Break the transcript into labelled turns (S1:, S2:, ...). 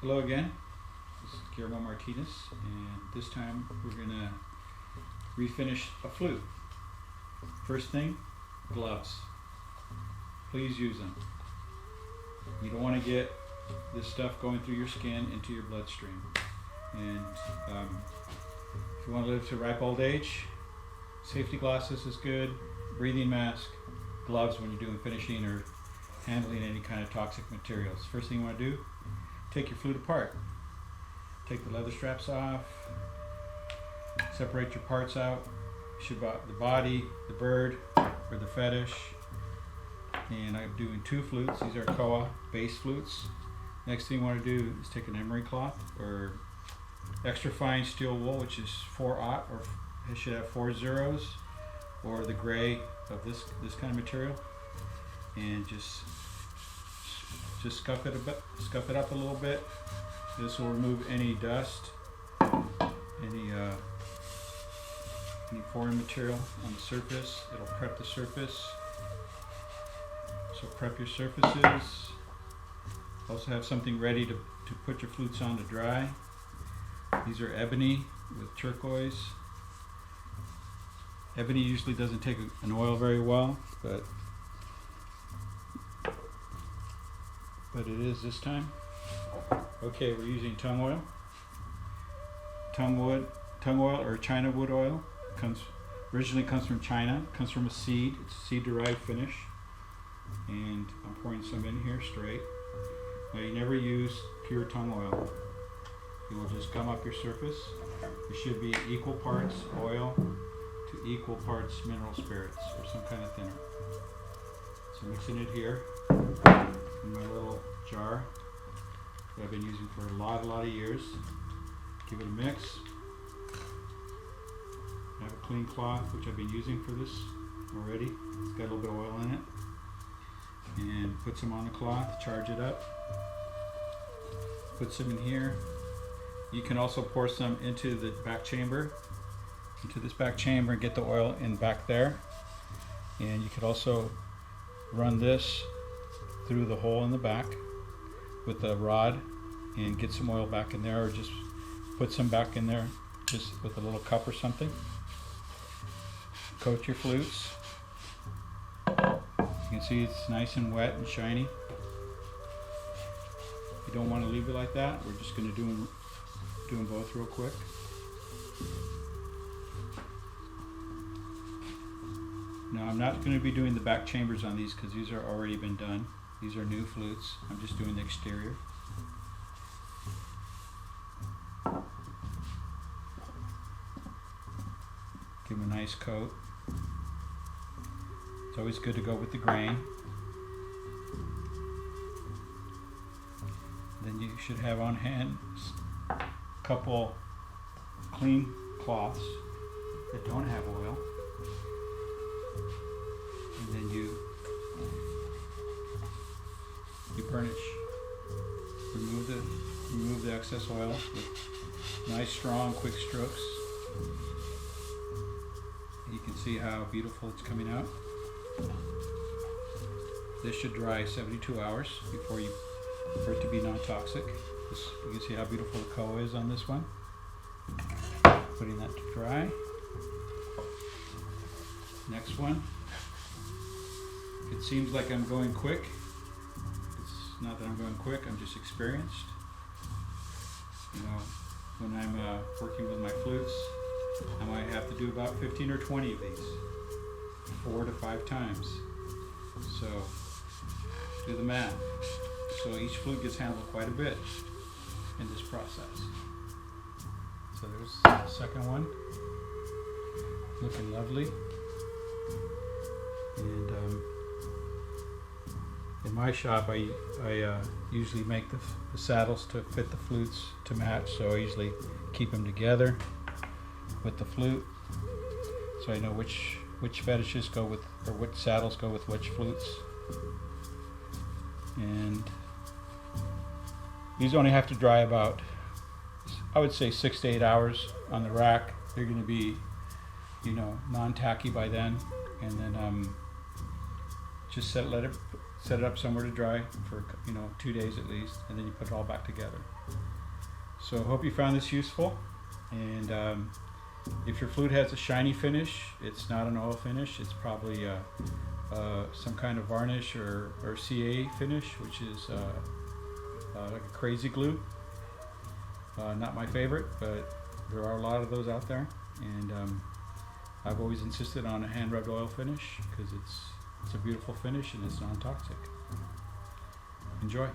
S1: Hello again, this is Guillermo Martinez, and this time we're going to refinish a flute. First thing, gloves. Please use them. You don't want to get this stuff going through your skin into your bloodstream. And if you want to live to ripe old age, safety glasses is good, breathing mask, gloves when you're doing finishing or handling any kind of toxic materials. First thing you want to do, take your flute apart. Take the leather straps off, separate your parts out, the body, the bird, or the fetish. And I'm doing 2 flutes. These are koa bass flutes. Next thing you want to do is take an emery cloth or extra fine steel wool, which is 4/0, or it should have 4 zeros, or the gray of this kind of material, and just scuff it up a little bit. This will remove any dust, any foreign material on the surface. It'll prep the surface. So prep your surfaces. Also have something ready to put your flutes on to dry. These are ebony with turquoise. Ebony usually doesn't take an oil very well, but it is this time. Okay, we're using tung oil. Tung oil or China wood oil originally comes from China. Comes from a seed. It's a seed-derived finish, and I'm pouring some in here straight. Now, you never use pure tung oil. You will just gum up your surface. It should be equal parts oil to equal parts mineral spirits or some kind of thinner. So mixing it here in my little jar that I've been using for a lot of years. Give it a mix. I have a clean cloth which I've been using for this already. It's got a little bit of oil in it. And put some on the cloth, charge it up. Put some in here. You can also pour some into the back chamber, into this back chamber, and get the oil in back there. And you could also run this through the hole in the back with a rod and get some oil back in there, or just put some back in there just with a little cup or something. Coat your flutes. You can see it's nice and wet and shiny. You don't want to leave it like that. We're just going to do them both real quick. Now, I'm not going to be doing the back chambers on these because these are already been done. These are new flutes. I'm just doing the exterior. Give them a nice coat. It's always good to go with the grain. Then you should have on hand a couple clean cloths that don't have oil. And then you burnish. Remove the excess oil with nice, strong, quick strokes. You can see how beautiful it's coming out. This should dry 72 hours for it to be non-toxic. You can see how beautiful the koa is on this one. Putting that to dry. Next one. It seems like I'm going quick. It's not that I'm going quick, I'm just experienced. You know, when I'm working with my flutes, I might have to do about 15 or 20 of these, 4 to 5 times. So, do the math. So each flute gets handled quite a bit in this process. So there's the second one, looking lovely. And in my shop, I usually make the saddles to fit the flutes to match. So I usually keep them together with the flute, so I know which fetishes go with, or which saddles go with which flutes. And these only have to dry about, I would say, 6 to 8 hours on the rack. They're going to be, you know, non-tacky by then, and then just set it up somewhere to dry for 2 days at least, and then you put it all back together. So I hope you found this useful, and if your flute has a shiny finish, it's not an oil finish, it's probably some kind of varnish or CA finish, which is like a crazy glue. Not my favorite, but there are a lot of those out there, and I've always insisted on a hand rubbed oil finish because it's a beautiful finish and it's non-toxic. Enjoy.